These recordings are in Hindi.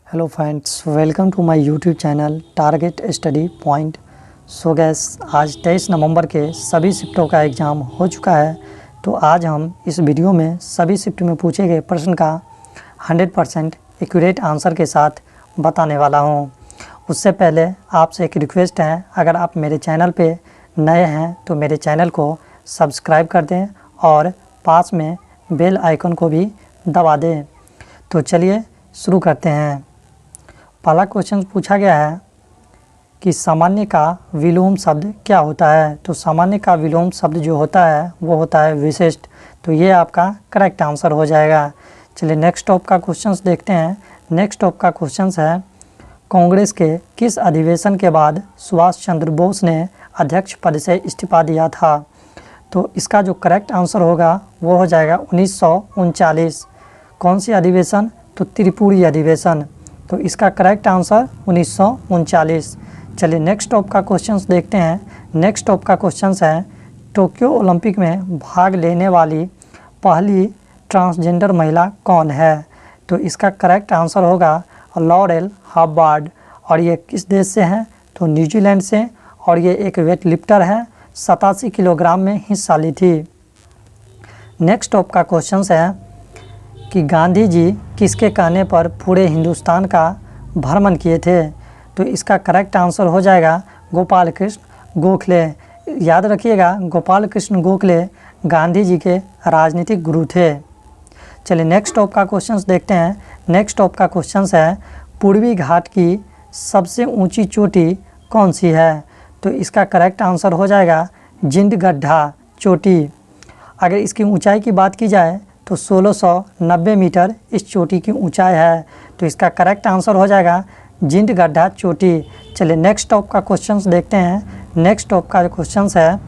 Hello friends, welcome to my YouTube channel target study point. So guys, आज 23 नवंबर के सभी शिफ्टों का एग्ज़ाम हो चुका है। तो आज हम इस वीडियो में सभी शिफ्ट में पूछे गए प्रश्न का 100% एक्यूरेट आंसर के साथ बताने वाला हूं। उससे पहले आपसे एक रिक्वेस्ट है, अगर आप मेरे चैनल पे नए हैं तो मेरे चैनल को सब्सक्राइब कर दें और पास में बेल आइकन को भी दबा दें। तो चलिए शुरू करते हैं। पहला क्वेश्चन पूछा गया है कि सामान्य का विलोम शब्द क्या होता है। तो सामान्य का विलोम शब्द जो होता है वो होता है विशिष्ट। तो ये आपका करेक्ट आंसर हो जाएगा। चलिए नेक्स्ट टॉप का क्वेश्चन देखते हैं। नेक्स्ट टॉप का क्वेश्चन है, कांग्रेस के किस अधिवेशन के बाद सुभाष चंद्र बोस ने अध्यक्ष पद से इस्तीफा दिया था। तो इसका जो करेक्ट आंसर होगा वो हो जाएगा 1939। कौन सी अधिवेशन? तो त्रिपुरी अधिवेशन। तो इसका करेक्ट आंसर 1939। चलिए नेक्स्ट टॉप का क्वेश्चन देखते हैं। नेक्स्ट टॉप का क्वेश्चन है, टोक्यो ओलंपिक में भाग लेने वाली पहली ट्रांसजेंडर महिला कौन है। तो इसका करेक्ट आंसर होगा लॉरेल हब्बार्ड। और ये किस देश से हैं? तो न्यूजीलैंड से। और ये एक वेट लिफ्टर है, 87 किलोग्राम में हिस्सा ली थी। नेक्स्ट टॉप का क्वेश्चन है कि गांधी जी किसके कहने पर पूरे हिंदुस्तान का भ्रमण किए थे। तो इसका करेक्ट आंसर हो जाएगा गोपाल कृष्ण गोखले। याद रखिएगा, गोपाल कृष्ण गोखले गांधी जी के राजनीतिक गुरु थे। चलिए नेक्स्ट टॉप का क्वेश्चन देखते हैं। नेक्स्ट टॉप का क्वेश्चन है, पूर्वी घाट की सबसे ऊंची चोटी कौन सी है। तो इसका करेक्ट आंसर हो जाएगा जिंदगढ़ा चोटी। अगर इसकी ऊंचाई की बात की जाए तो 1690 मीटर इस चोटी की ऊंचाई है। तो इसका करेक्ट आंसर हो जाएगा जिंदगढ़ा चोटी। चलिए नेक्स्ट टॉप का क्वेश्चन देखते हैं। नेक्स्ट टॉप का क्वेश्चन है,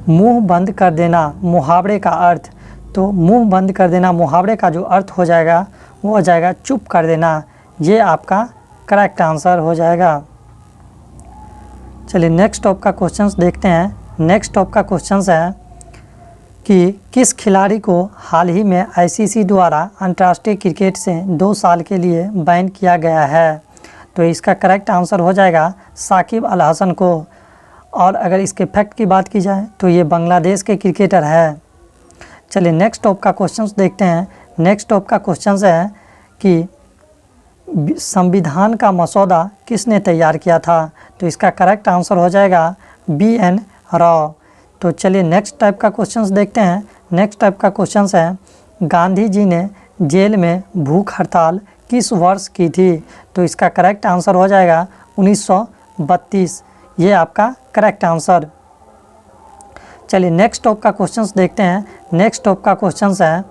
मुंह बंद कर देना मुहावरे का अर्थ। तो मुंह बंद कर देना मुहावरे का जो अर्थ हो जाएगा वो हो जाएगा चुप कर देना। ये आपका करेक्ट आंसर हो जाएगा। चलिए नेक्स्ट टॉप का क्वेश्चन देखते हैं। नेक्स्ट टॉप का क्वेश्चन है कि किस खिलाड़ी को हाल ही में आईसीसी द्वारा अंतर्राष्ट्रीय क्रिकेट से 2 साल के लिए बैन किया गया है। तो इसका करेक्ट आंसर हो जाएगा साकिब अल हसन को। और अगर इसके फैक्ट की बात की जाए तो ये बांग्लादेश के क्रिकेटर है। चलिए नेक्स्ट टॉप का क्वेश्चन देखते हैं। नेक्स्ट टॉप का क्वेश्चन है कि संविधान का मसौदा किसने तैयार किया था। तो इसका करेक्ट आंसर हो जाएगा BN राव। तो चलिए नेक्स्ट टाइप का क्वेश्चंस देखते हैं। नेक्स्ट टाइप का क्वेश्चन है, गांधी जी ने जेल में भूख हड़ताल किस वर्ष की थी। तो इसका करेक्ट आंसर हो जाएगा 1932। ये आपका करेक्ट आंसर। चलिए नेक्स्ट टॉप का क्वेश्चंस देखते हैं। नेक्स्ट टॉप का क्वेश्चन है,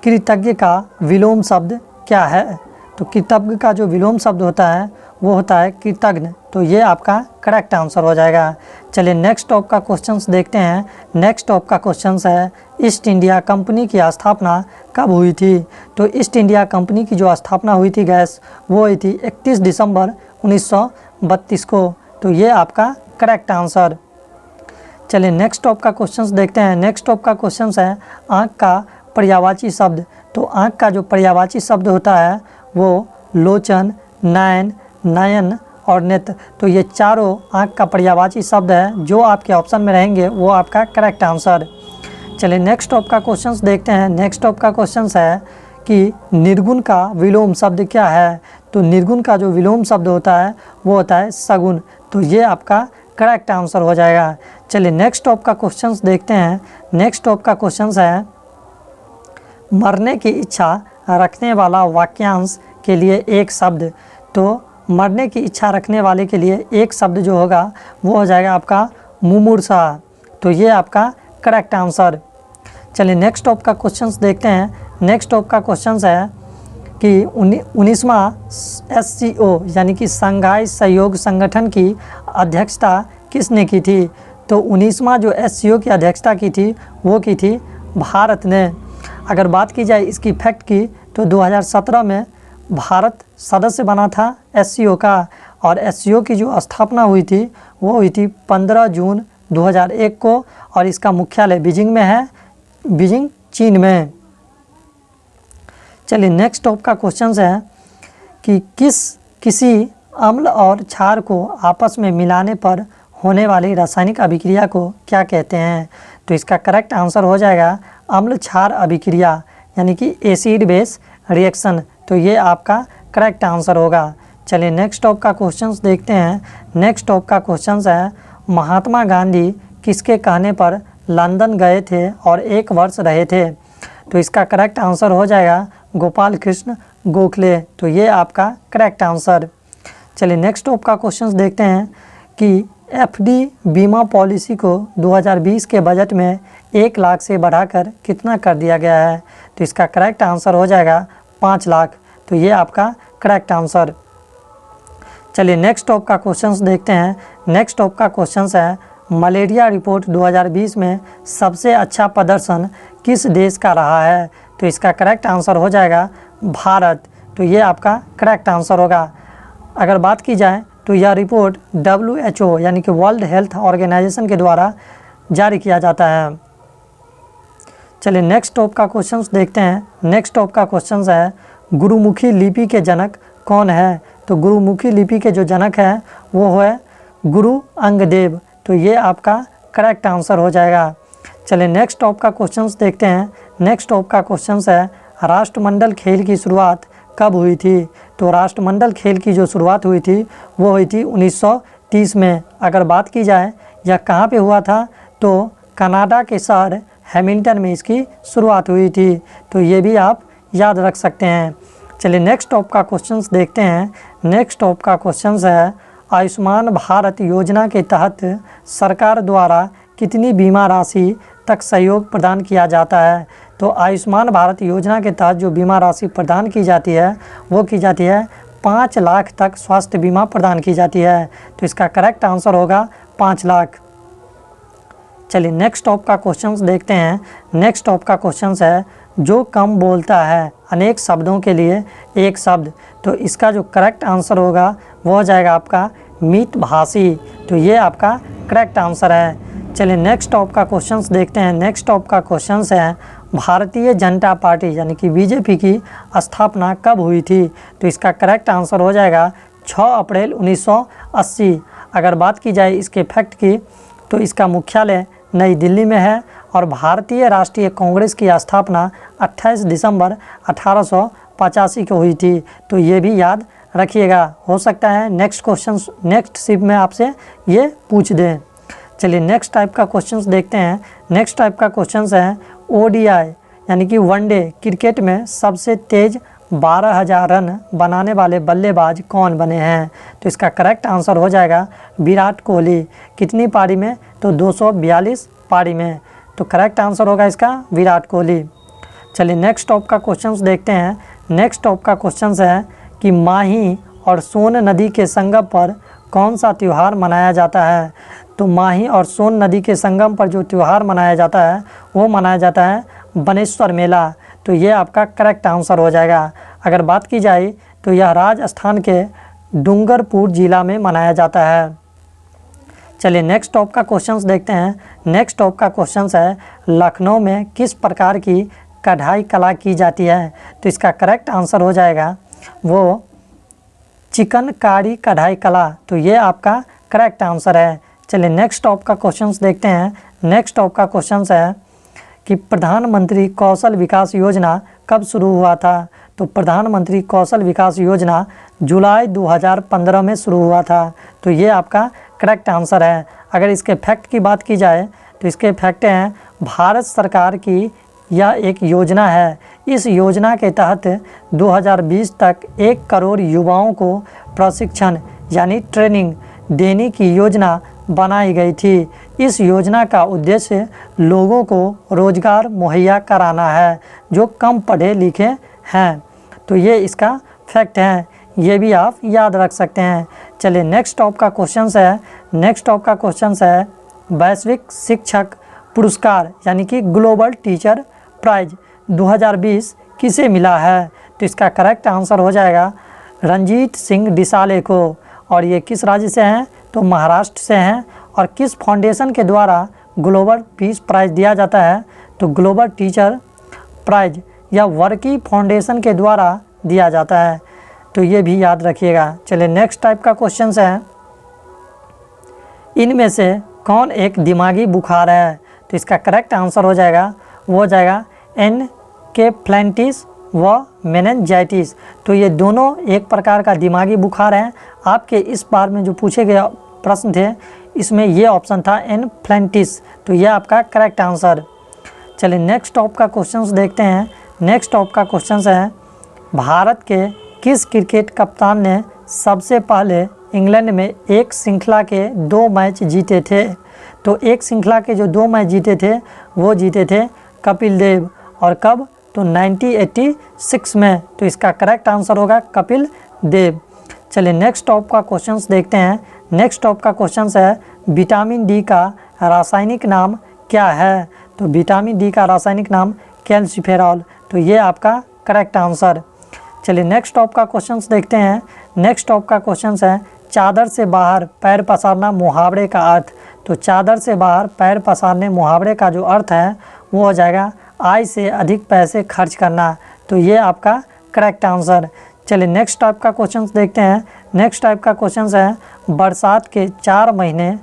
कृतज्ञ का विलोम शब्द क्या है। तो कृतज्ञ का जो विलोम शब्द होता है वो होता है कृतज्ञ। तो ये आपका करेक्ट आंसर हो जाएगा। चलिए नेक्स्ट टॉप का क्वेश्चंस देखते हैं। नेक्स्ट टॉप का क्वेश्चन है, ईस्ट इंडिया कंपनी की स्थापना कब हुई थी। तो ईस्ट इंडिया कंपनी की जो स्थापना हुई थी गैस, वो हुई थी 31 दिसंबर 1932 को। तो ये आपका करेक्ट आंसर। चलिए नेक्स्ट टॉप का क्वेश्चंस देखते हैं। नेक्स्ट टॉप का क्वेश्चन है, आँख का पर्यायवाची शब्द। तो आँख का जो पर्यायवाची शब्द होता है वो लोचन, नयन, नयन और नेत्र। तो ये चारों आँख का पर्यायवाची शब्द है। जो आपके ऑप्शन में रहेंगे वो आपका करेक्ट आंसर। चलिए नेक्स्ट टॉप का क्वेश्चन देखते हैं। नेक्स्ट टॉप का क्वेश्चन है कि निर्गुण का विलोम शब्द क्या है। तो निर्गुण का जो विलोम शब्द होता है वो होता है सगुण। तो ये आपका करेक्ट आंसर हो जाएगा। चलिए नेक्स्ट टॉप का क्वेश्चन देखते हैं। नेक्स्ट टॉप का क्वेश्चन है, मरने की इच्छा रखने वाला वाक्यांश के लिए एक शब्द। तो मरने की इच्छा रखने वाले के लिए एक शब्द जो होगा वो हो जाएगा आपका मुमूर्षा। तो ये आपका करेक्ट आंसर। चलिए नेक्स्ट टॉप का क्वेश्चन देखते हैं। नेक्स्ट टॉप का क्वेश्चन है कि 19वां SCO यानी कि संघाई सहयोग संगठन की अध्यक्षता किसने की थी। तो 19वां जो SCO की अध्यक्षता की थी वो की थी भारत ने। अगर बात की जाए इसकी फैक्ट की तो 2017 में भारत सदस्य बना था SCO का। और SCO की जो स्थापना हुई थी वो हुई थी 15 जून 2001 को। और इसका मुख्यालय बीजिंग में है, बीजिंग चीन में। चलिए नेक्स्ट टॉप का क्वेश्चन है कि किसी अम्ल और क्षार को आपस में मिलाने पर होने वाली रासायनिक अभिक्रिया को क्या कहते हैं? तो इसका करेक्ट आंसर हो जाएगा अम्ल क्षार अभिक्रिया, यानी कि एसिड बेस रिएक्शन। तो ये आपका करेक्ट आंसर होगा। चलिए नेक्स्ट टॉप का क्वेश्चंस देखते हैं। नेक्स्ट टॉप का क्वेश्चंस है, महात्मा गांधी किसके कहने पर लंदन गए थे और 1 वर्ष रहे थे? तो इसका करेक्ट आंसर हो जाएगा गोपाल कृष्ण गोखले। तो ये आपका करेक्ट आंसर। चलिए नेक्स्ट टॉप का क्वेश्चंस देखते हैं कि एफडी बीमा पॉलिसी को 2020 के बजट में 1 लाख से बढ़ाकर कितना कर दिया गया है? तो इसका करेक्ट आंसर हो जाएगा 5 लाख। तो ये आपका करेक्ट आंसर। चलिए नेक्स्ट टॉप का क्वेश्चंस देखते हैं। नेक्स्ट टॉप का क्वेश्चंस है, मलेरिया रिपोर्ट 2020 में सबसे अच्छा प्रदर्शन किस देश का रहा है? तो इसका करेक्ट आंसर हो जाएगा भारत। तो ये आपका करेक्ट आंसर होगा। अगर बात की जाए तो यह रिपोर्ट WHO यानी कि वर्ल्ड हेल्थ ऑर्गेनाइजेशन के द्वारा जारी किया जाता है। चलिए नेक्स्ट टॉप का क्वेश्चंस देखते हैं। नेक्स्ट टॉप का क्वेश्चंस है, गुरुमुखी लिपि के जनक कौन है? तो गुरुमुखी लिपि के जो जनक हैं वो है गुरु अंगदेव। तो ये आपका करेक्ट आंसर हो जाएगा। चलिए नेक्स्ट टॉप का क्वेश्चंस देखते हैं। नेक्स्ट टॉप का क्वेश्चंस है, राष्ट्रमंडल खेल की शुरुआत कब हुई थी? तो राष्ट्रमंडल खेल की जो शुरुआत हुई थी वो हुई थी 1930 में। अगर बात की जाए यह कहाँ पे हुआ था, तो कनाडा के शहर हैमिल्टन में इसकी शुरुआत हुई थी। तो ये भी आप याद रख सकते हैं। चलिए नेक्स्ट टॉप का क्वेश्चंस देखते हैं। नेक्स्ट टॉप का क्वेश्चंस है, आयुष्मान भारत योजना के तहत सरकार द्वारा कितनी बीमा राशि तक सहयोग प्रदान किया जाता है? तो आयुष्मान भारत योजना के तहत जो बीमा राशि प्रदान की जाती है वो की जाती है 5 लाख तक स्वास्थ्य बीमा प्रदान की जाती है। तो इसका करेक्ट आंसर होगा 5 लाख। चलिए नेक्स्ट टॉप का क्वेश्चंस देखते हैं। नेक्स्ट टॉप का क्वेश्चंस है, जो कम बोलता है अनेक शब्दों के लिए एक शब्द। तो इसका जो करेक्ट आंसर होगा वो हो जाएगा आपका मितभाषी। तो ये आपका करेक्ट आंसर है। चलिए नेक्स्ट टॉप का क्वेश्चंस देखते हैं। नेक्स्ट टॉप का क्वेश्चंस है, भारतीय जनता पार्टी यानी कि बीजेपी की स्थापना कब हुई थी? तो इसका करेक्ट आंसर हो जाएगा 6 अप्रैल 1980। अगर बात की जाए इसके फैक्ट की तो इसका मुख्यालय नई दिल्ली में है और भारतीय राष्ट्रीय कांग्रेस की स्थापना 28 दिसंबर 1885 को हुई थी। तो ये भी याद रखिएगा, हो सकता है नेक्स्ट क्वेश्चन नेक्स्ट शिप में आपसे ये पूछ दें। चलिए नेक्स्ट टाइप का क्वेश्चंस देखते हैं। नेक्स्ट टाइप का क्वेश्चंस है, ODI यानी कि वनडे क्रिकेट में सबसे तेज 12,000 रन बनाने वाले बल्लेबाज कौन बने हैं? तो इसका करेक्ट आंसर हो जाएगा विराट कोहली। कितनी पारी में? तो 242 पारी में। तो करेक्ट आंसर होगा इसका विराट कोहली। चलिए नेक्स्ट टॉप का क्वेश्चंस देखते हैं। नेक्स्ट टॉप का क्वेश्चंस है कि माही और सोन नदी के संगम पर कौन सा त्यौहार मनाया जाता है? तो माही और सोन नदी के संगम पर जो त्यौहार मनाया जाता है वो मनाया जाता है बनेश्वर मेला। तो ये आपका करेक्ट आंसर हो जाएगा। अगर बात की जाए तो यह राजस्थान के डूंगरपुर जिला में मनाया जाता है। चलिए नेक्स्ट टॉप का क्वेश्चंस देखते हैं। नेक्स्ट टॉप का क्वेश्चंस है, लखनऊ में किस प्रकार की कढ़ाई कला की जाती है? तो इसका करेक्ट आंसर हो जाएगा वो चिकनकारी कढ़ाई कला। तो ये आपका करेक्ट आंसर है। चलिए नेक्स्ट टॉप का क्वेश्चंस देखते हैं। नेक्स्ट टॉप का क्वेश्चंस है कि प्रधानमंत्री कौशल विकास योजना कब शुरू हुआ था? तो प्रधानमंत्री कौशल विकास योजना जुलाई 2015 में शुरू हुआ था। तो ये आपका करेक्ट आंसर है। अगर इसके फैक्ट की बात की जाए तो इसके फैक्ट हैं, भारत सरकार की यह एक योजना है। इस योजना के तहत 2020 तक 1 करोड़ युवाओं को प्रशिक्षण यानी ट्रेनिंग देने की योजना बनाई गई थी। इस योजना का उद्देश्य लोगों को रोजगार मुहैया कराना है जो कम पढ़े लिखे हैं। तो ये इसका फैक्ट है, ये भी आप याद रख सकते हैं। चलिए नेक्स्ट टॉप का क्वेश्चंस है। नेक्स्ट टॉप का क्वेश्चंस है, वैश्विक शिक्षक पुरस्कार यानी कि ग्लोबल टीचर प्राइज 2020 किसे मिला है? तो इसका करेक्ट आंसर हो जाएगा रंजीत सिंह डिसाले को। और ये किस राज्य से हैं? तो महाराष्ट्र से हैं। और किस फाउंडेशन के द्वारा ग्लोबल पीस प्राइज़ दिया जाता है? तो ग्लोबल टीचर प्राइज़ या वर्की फाउंडेशन के द्वारा दिया जाता है। तो ये भी याद रखिएगा। चलिए नेक्स्ट टाइप का क्वेश्चन है, इनमें से कौन एक दिमागी बुखार है? तो इसका करेक्ट आंसर हो जाएगा, वो हो जाएगा एनकेफ्लाइटिस व मेनिंजाइटिस। तो ये दोनों एक प्रकार का दिमागी बुखार है। आपके इस बार में जो पूछे गए प्रश्न थे इसमें ये ऑप्शन था एनफ्लाइटिस, तो ये आपका करेक्ट आंसर। चलिए नेक्स्ट टॉप का क्वेश्चंस देखते हैं। नेक्स्ट टॉप का क्वेश्चंस है, भारत के किस क्रिकेट कप्तान ने सबसे पहले इंग्लैंड में एक श्रृंखला के 2 मैच जीते थे? तो एक श्रृंखला के जो 2 मैच जीते थे वो जीते थे कपिल देव, और कब? तो 1986 में। तो इसका करेक्ट आंसर होगा कपिल देव। चलिए नेक्स्ट टॉप का क्वेश्चंस देखते हैं। नेक्स्ट टॉप का क्वेश्चंस है, विटामिन डी का रासायनिक नाम क्या है? तो विटामिन डी का रासायनिक नाम कैल्सिफेरॉल, तो ये आपका करेक्ट आंसर। चलिए नेक्स्ट टॉप का क्वेश्चंस देखते हैं। नेक्स्ट टॉप का क्वेश्चंस है, चादर से बाहर पैर पसारना मुहावरे का अर्थ? तो चादर से बाहर पैर पसारने मुहावरे का जो अर्थ है वो हो जाएगा आय से अधिक पैसे खर्च करना, तो ये आपका करेक्ट आंसर। चलिए नेक्स्ट टाइप का क्वेश्चंस देखते हैं। नेक्स्ट टाइप का क्वेश्चंस है, बरसात के 4 महीने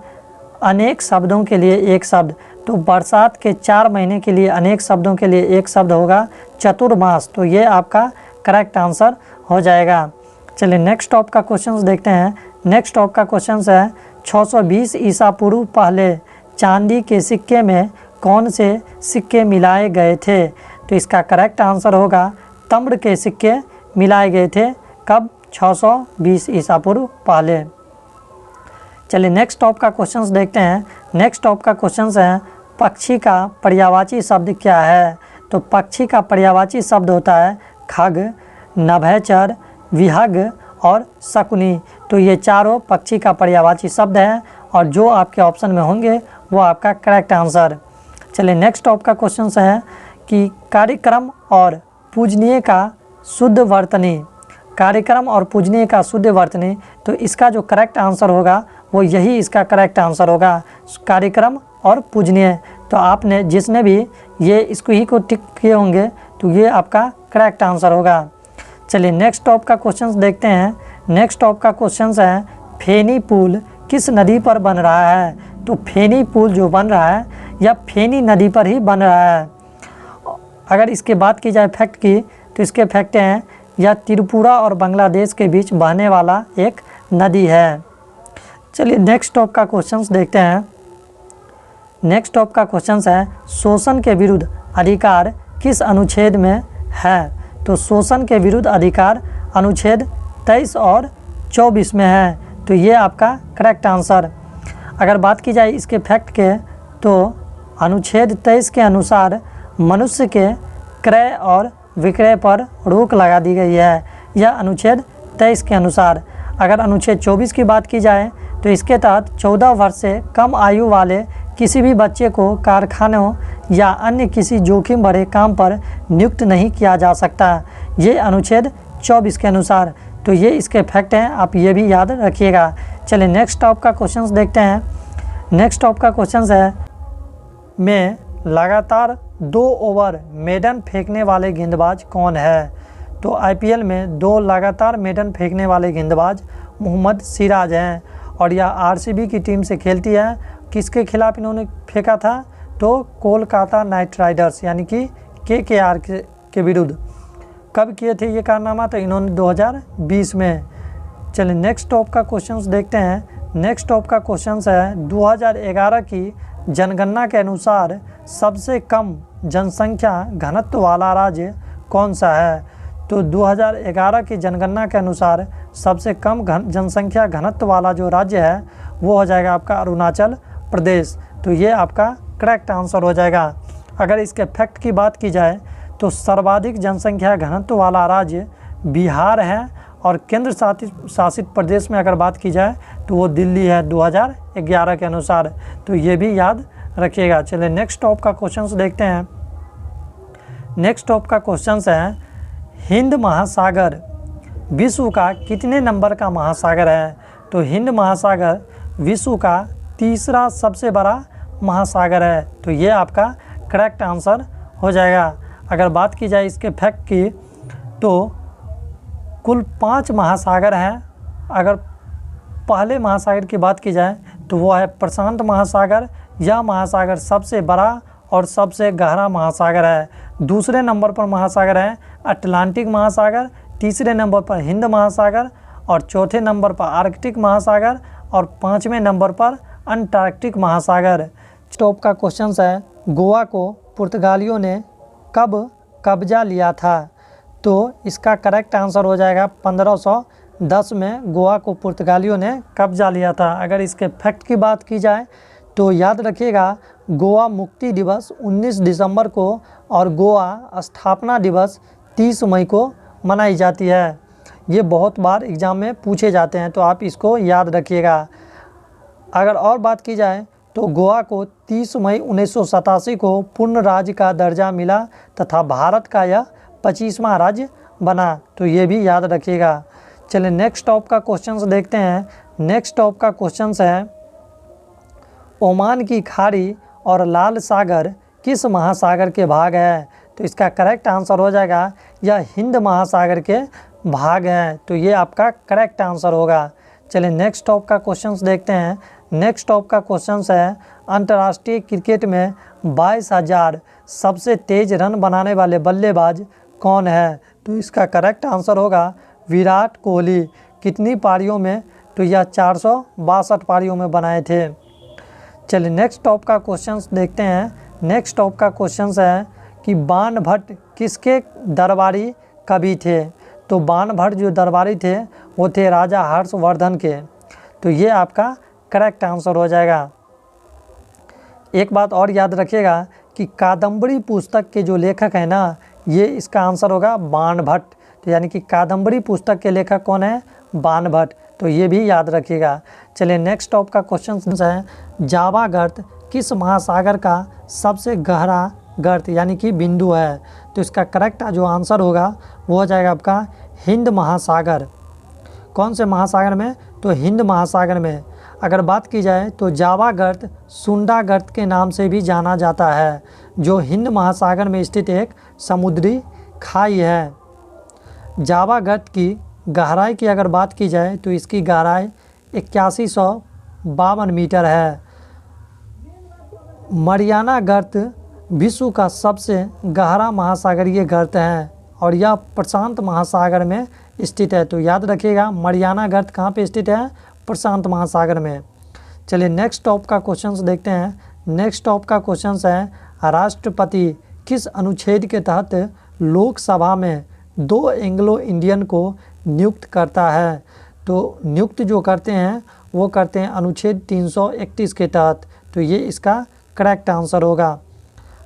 अनेक शब्दों के लिए एक शब्द। तो बरसात के 4 महीने के लिए अनेक शब्दों के लिए एक शब्द होगा चतुर्मास, तो ये आपका करेक्ट आंसर हो जाएगा। चलिए नेक्स्ट टॉप का क्वेश्चंस देखते हैं। नेक्स्ट टॉप का क्वेश्चंस है, 620 ईसा पूर्व पहले चांदी के सिक्के में कौन से सिक्के मिलाए गए थे? तो इसका करेक्ट आंसर होगा ताम्र के सिक्के मिलाए गए थे। कब? 620 ईसा पूर्व पहले। चलिए नेक्स्ट टॉप का क्वेश्चंस देखते हैं। नेक्स्ट टॉप का क्वेश्चंस है, पक्षी का पर्यायवाची शब्द क्या है? तो पक्षी का पर्यायवाची शब्द होता है खग, नभयचर, विहग और शकुनी। तो ये चारों पक्षी का पर्यायवाची शब्द है और जो आपके ऑप्शन में होंगे वो आपका करेक्ट आंसर। चलिए नेक्स्ट टॉप का क्वेश्चन है कि कार्यक्रम और पूजनीय का शुद्ध वर्तनी। कार्यक्रम और पूजनीय का शुद्ध वर्तनी, तो इसका जो करेक्ट आंसर होगा वो यही इसका करेक्ट आंसर होगा, कार्यक्रम और पूजनीय। तो आपने जिसने भी ये इसको ही को टिक किए होंगे तो ये आपका करेक्ट आंसर होगा। चलिए नेक्स्ट टॉप का क्वेश्चन देखते हैं। नेक्स्ट टॉप का क्वेश्चन है, फेनी पुल किस नदी पर बन रहा है? तो फेनी पुल जो बन रहा है या फेनी नदी पर ही बन रहा है। अगर इसके बात की जाए फैक्ट की, तो इसके फैक्ट हैं, यह त्रिपुरा और बांग्लादेश के बीच बहने वाला एक नदी है। चलिए नेक्स्ट टॉप का क्वेश्चंस देखते हैं। नेक्स्ट टॉप का क्वेश्चंस है, शोषण के विरुद्ध अधिकार किस अनुच्छेद में है? तो शोषण के विरुद्ध अधिकार अनुच्छेद 23 और 24 में है, तो ये आपका करेक्ट आंसर। अगर बात की जाए इसके फैक्ट के, तो अनुच्छेद 23 के अनुसार मनुष्य के क्रय और विक्रय पर रोक लगा दी गई है, यह अनुच्छेद 23 के अनुसार। अगर अनुच्छेद 24 की बात की जाए तो इसके तहत 14 वर्ष से कम आयु वाले किसी भी बच्चे को कारखानों या अन्य किसी जोखिम भरे काम पर नियुक्त नहीं किया जा सकता, ये अनुच्छेद 24 के अनुसार। तो ये इसके फैक्ट हैं, आप ये भी याद रखिएगा। चलिए नेक्स्ट टॉप का क्वेश्चंस देखते हैं। नेक्स्ट टॉप का क्वेश्चंस है, में लगातार 2 ओवर मेडन फेंकने वाले गेंदबाज कौन है? तो आईपीएल में 2 लगातार मेडन फेंकने वाले गेंदबाज मोहम्मद सिराज हैं और यह आरसीबी की टीम से खेलती है। किसके खिलाफ इन्होंने फेंका था? तो कोलकाता नाइट राइडर्स यानी कि केकेआर के विरुद्ध। कब किए थे ये कारनामा? तो इन्होंने 2020 में। चलिए नेक्स्ट टॉप का क्वेश्चंस देखते हैं। नेक्स्ट टॉप का क्वेश्चंस है, 2011 की जनगणना के अनुसार सबसे कम जनसंख्या घनत्व वाला राज्य कौन सा है? तो 2011 की जनगणना के अनुसार सबसे कम जनसंख्या घनत्व वाला जो राज्य है वो हो जाएगा आपका अरुणाचल प्रदेश, तो ये आपका करेक्ट आंसर हो जाएगा। अगर इसके फैक्ट की बात की जाए तो सर्वाधिक जनसंख्या घनत्व वाला राज्य बिहार है और केंद्र शासित प्रदेश में अगर बात की जाए तो वो दिल्ली है 2011 के अनुसार, तो ये भी याद रखिएगा। चलिए नेक्स्ट टॉप का क्वेश्चंस देखते हैं। नेक्स्ट टॉप का क्वेश्चंस है, हिंद महासागर विश्व का कितने नंबर का महासागर है? तो हिंद महासागर विश्व का 3रा सबसे बड़ा महासागर है, तो ये आपका करेक्ट आंसर हो जाएगा। अगर बात की जाए इसके फैक्ट की, तो कुल 5 महासागर हैं। अगर पहले महासागर की बात की जाए तो वो है प्रशांत महासागर। यह महासागर सबसे बड़ा और सबसे गहरा महासागर है। दूसरे नंबर पर महासागर है अटलांटिक महासागर, तीसरे नंबर पर हिंद महासागर और चौथे नंबर पर आर्कटिक महासागर और 5वें नंबर पर अंटार्कटिक महासागर। टॉप का क्वेश्चन है, गोवा को पुर्तगालियों ने कब कब्जा लिया था? तो इसका करेक्ट आंसर हो जाएगा 1510 में गोवा को पुर्तगालियों ने कब्जा लिया था। अगर इसके फैक्ट की बात की जाए तो याद रखिएगा, गोवा मुक्ति दिवस 19 दिसंबर को और गोवा स्थापना दिवस 30 मई को मनाई जाती है। ये बहुत बार एग्ज़ाम में पूछे जाते हैं, तो आप इसको याद रखिएगा। अगर और बात की जाए तो गोवा को 30 मई 1987 को पूर्ण राज्य का दर्जा मिला तथा भारत का यह 25वां राज्य बना, तो ये भी याद रखिएगा। चलिए नेक्स्ट टॉप का क्वेश्चन देखते हैं। नेक्स्ट टॉप का क्वेश्चन है, ओमान की खाड़ी और लाल सागर किस महासागर के भाग है? तो इसका करेक्ट आंसर हो जाएगा, यह हिंद महासागर के भाग हैं। तो ये आपका करेक्ट आंसर होगा। चलिए नेक्स्ट टॉप का क्वेश्चन देखते हैं। नेक्स्ट टॉप का क्वेश्चन है, अंतर्राष्ट्रीय क्रिकेट में 22,000 सबसे तेज रन बनाने वाले बल्लेबाज कौन है? तो इसका करेक्ट आंसर होगा विराट कोहली। कितनी पारियों में? तो यह 462 पारियों में बनाए थे। चलिए नेक्स्ट टॉप का क्वेश्चन देखते हैं। नेक्स्ट टॉप का क्वेश्चन है कि बाणभट्ट किसके दरबारी कवि थे? तो बाणभट्ट जो दरबारी थे वो थे राजा हर्षवर्धन के। तो ये आपका करेक्ट आंसर हो जाएगा। एक बात और याद रखिएगा कि कादम्बरी पुस्तक के जो लेखक हैं ना, ये इसका आंसर होगा बाणभट्ट। तो यानी कि कादम्बरी पुस्तक के लेखक कौन है? बाणभट्ट। तो ये भी याद रखिएगा। चलिए नेक्स्ट टॉप का क्वेश्चन है, जावा गर्त किस महासागर का सबसे गहरा गर्त यानी कि बिंदु है? तो इसका करेक्ट जो आंसर होगा वो हो जाएगा आपका हिंद महासागर। कौन से महासागर में? तो हिंद महासागर में। अगर बात की जाए तो जावा गर्त सुंडा गर्त के नाम से भी जाना जाता है, जो हिंद महासागर में स्थित एक समुद्री खाई है। जावा गर्त की गहराई की अगर बात की जाए तो इसकी गहराई 8152 मीटर है। मरियाना गर्त विश्व का सबसे गहरा महासागरीय गर्त है और यह प्रशांत महासागर में स्थित है। तो याद रखिएगा, मरियाना गर्त कहाँ पे स्थित है? प्रशांत महासागर में। चलिए नेक्स्ट टॉप का क्वेश्चन देखते हैं। नेक्स्ट टॉप का क्वेश्चन है, राष्ट्रपति किस अनुच्छेद के तहत लोकसभा में 2 एंग्लो इंडियन को नियुक्त करता है? तो नियुक्त जो करते हैं वो करते हैं अनुच्छेद 331 के तहत। तो ये इसका करेक्ट आंसर होगा।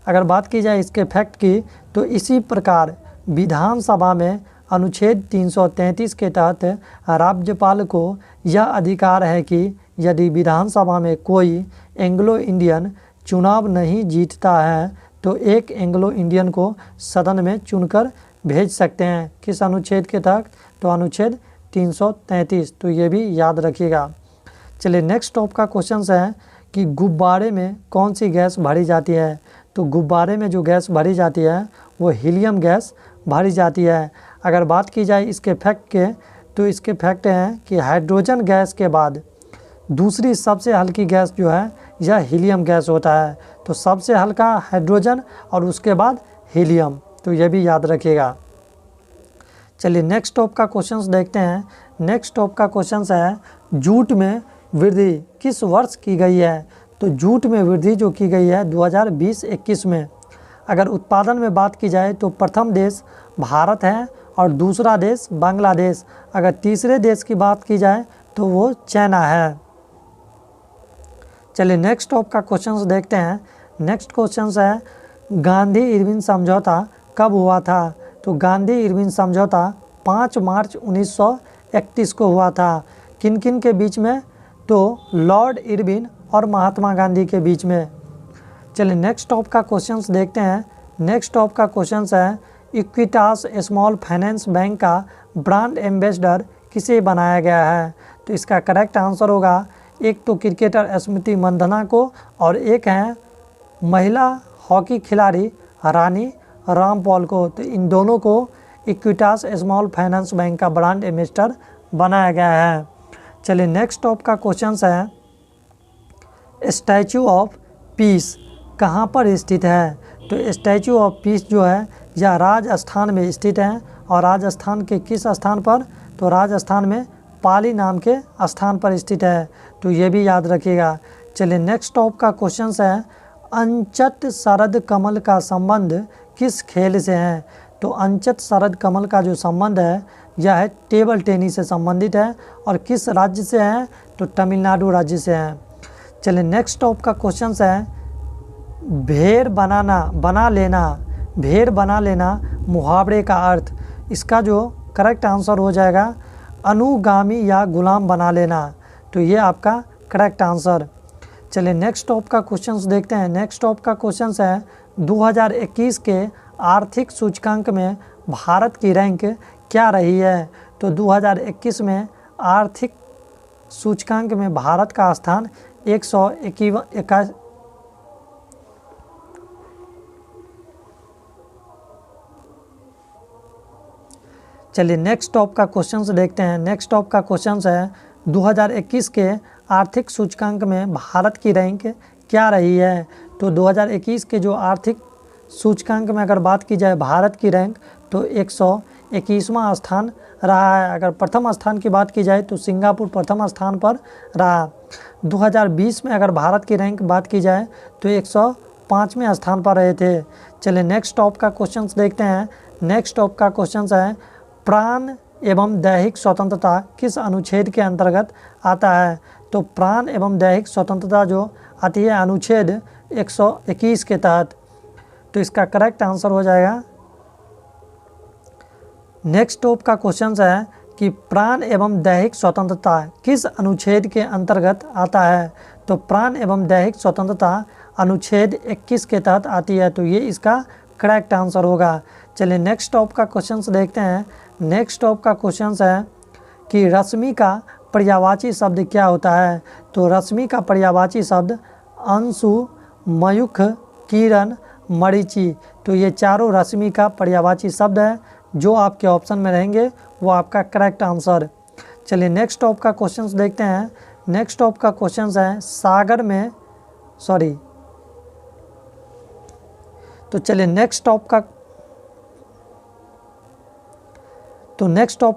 अगर बात की जाए इसके फैक्ट की तो इसी प्रकार विधानसभा में अनुच्छेद 333 के तहत राज्यपाल को यह अधिकार है कि यदि विधानसभा में कोई एंग्लो इंडियन चुनाव नहीं जीतता है तो एक एंग्लो इंडियन को सदन में चुनकर भेज सकते हैं। किस अनुच्छेद के तहत? तो अनुच्छेद 333। तो ये भी याद रखिएगा। चलिए नेक्स्ट टॉप का क्वेश्चन है कि गुब्बारे में कौन सी गैस भरी जाती है? तो गुब्बारे में जो गैस भरी जाती है वो हीलियम गैस भरी जाती है। अगर बात की जाए इसके फैक्ट के तो इसके फैक्ट हैं कि हाइड्रोजन गैस के बाद दूसरी सबसे हल्की गैस जो है यह हीलियम गैस होता है। तो सबसे हल्का हाइड्रोजन और उसके बाद हीलियम। तो यह भी याद रखिएगा। चलिए नेक्स्ट टॉप का क्वेश्चन देखते हैं। नेक्स्ट टॉप का क्वेश्चन है, जूट में वृद्धि किस वर्ष की गई है? तो जूट में वृद्धि जो की गई है 2020-21 में। अगर उत्पादन में बात की जाए तो प्रथम देश भारत है और दूसरा देश बांग्लादेश। अगर तीसरे देश की बात की जाए तो वो चाइना है। चलिए नेक्स्ट टॉप का क्वेश्चन देखते हैं। नेक्स्ट क्वेश्चन है, गांधी इरविन समझौता कब हुआ था? तो गांधी इरविन समझौता 5 मार्च 1931 को हुआ था। किन किन के बीच में? तो लॉर्ड इरविन और महात्मा गांधी के बीच में। चलिए नेक्स्ट टॉप का क्वेश्चन देखते हैं। नेक्स्ट टॉप का क्वेश्चन है, इक्विटास स्मॉल फाइनेंस बैंक का ब्रांड एम्बेसडर किसे बनाया गया है? तो इसका करेक्ट आंसर होगा, एक तो क्रिकेटर स्मृति मंधाना को और एक है महिला हॉकी खिलाड़ी रानी रामपाल को। तो इन दोनों को इक्विटास स्मॉल फाइनेंस बैंक का ब्रांड एम्बेसडर बनाया गया है। चलिए नेक्स्ट टॉप का क्वेश्चन है स्टैचू ऑफ पीस कहाँ पर स्थित है। तो स्टैचू ऑफ पीस जो है यह राजस्थान में स्थित है, और राजस्थान के किस स्थान पर, तो राजस्थान में पाली नाम के स्थान पर स्थित है, तो ये भी याद रखिएगा। चलिए नेक्स्ट टॉप का क्वेश्चन है अंचत शरद कमल का संबंध किस खेल से है। तो अंचत शरद कमल का जो संबंध है यह है टेबल टेनिस से संबंधित है, और किस राज्य से है, तो तमिलनाडु राज्य से है। चलिए नेक्स्ट टॉप का क्वेश्चन है भेड़ बना लेना मुहावरे का अर्थ, इसका जो करेक्ट आंसर हो जाएगा अनुगामी या गुलाम बना लेना, तो ये आपका करेक्ट आंसर। चलिए नेक्स्ट टॉप का क्वेश्चन देखते हैं। नेक्स्ट टॉप का क्वेश्चन है 2021 के आर्थिक सूचकांक में भारत की रैंक क्या रही है। तो 2021 में आर्थिक सूचकांक में भारत का स्थान 121। चलिए नेक्स्ट टॉप का क्वेश्चन देखते हैं। नेक्स्ट टॉप का क्वेश्चन है 2021 के आर्थिक सूचकांक में भारत की रैंक क्या रही है। तो 2021 के जो आर्थिक सूचकांक में अगर बात की जाए भारत की रैंक, तो 121वां स्थान रहा है। अगर प्रथम स्थान की बात की जाए तो सिंगापुर प्रथम स्थान पर रहा। 2020 में अगर भारत की रैंक बात की जाए तो 105वें स्थान पर रहे थे। चलिए नेक्स्ट टॉप का क्वेश्चन देखते हैं। नेक्स्ट टॉप का क्वेश्चन है प्राण एवं दैहिक स्वतंत्रता किस अनुच्छेद के अंतर्गत आता है। तो प्राण एवं दैहिक स्वतंत्रता जो आती है अनुच्छेद 121 के तहत, तो इसका करेक्ट आंसर हो जाएगा। नेक्स्ट टॉप का क्वेश्चन है कि प्राण एवं दैहिक स्वतंत्रता किस अनुच्छेद के अंतर्गत आता है। तो प्राण एवं दैहिक स्वतंत्रता अनुच्छेद 21 के तहत आती है, तो ये इसका करेक्ट आंसर होगा। चलिए नेक्स्ट टॉप का क्वेश्चन देखते हैं। नेक्स्ट टॉप का क्वेश्चन है कि रश्मि का पर्यायवाची शब्द क्या होता है। तो रश्मि का पर्यायवाची शब्द अंशु, मयूख, किरण, मरीचि, तो ये चारों रश्मि का पर्यायवाची शब्द है। जो आपके ऑप्शन में रहेंगे वो आपका करेक्ट आंसर। चलिए नेक्स्ट टॉप का क्वेश्चन देखते हैं। नेक्स्ट टॉप का क्वेश्चन है चलिए नेक्स्ट टॉप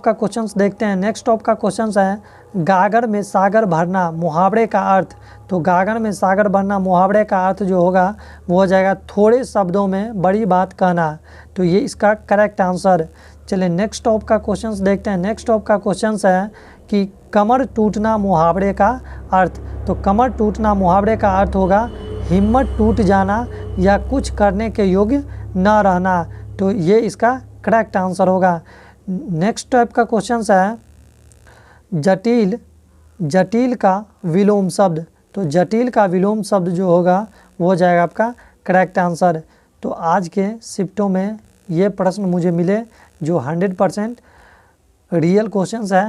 का क्वेश्चन देखते हैं। नेक्स्ट टॉप का क्वेश्चन है गागर में सागर भरना मुहावरे का अर्थ। तो गागर में सागर भरना मुहावरे का अर्थ जो होगा वो हो जाएगा थोड़े शब्दों में बड़ी बात कहना, तो ये इसका करेक्ट आंसर। चलिए नेक्स्ट टॉप का क्वेश्चन देखते हैं। नेक्स्ट टॉप का क्वेश्चन है कि कमर टूटना मुहावरे का अर्थ। तो कमर टूटना मुहावरे का अर्थ होगा हिम्मत टूट जाना या कुछ करने के योग्य न रहना, तो ये इसका करेक्ट आंसर होगा। नेक्स्ट टाइप का क्वेश्चन है जटिल का विलोम शब्द। तो जटिल का विलोम शब्द जो होगा वो हो जाएगा आपका करेक्ट आंसर। तो आज के शिफ्टों में ये प्रश्न मुझे मिले जो 100% रियल क्वेश्चंस है।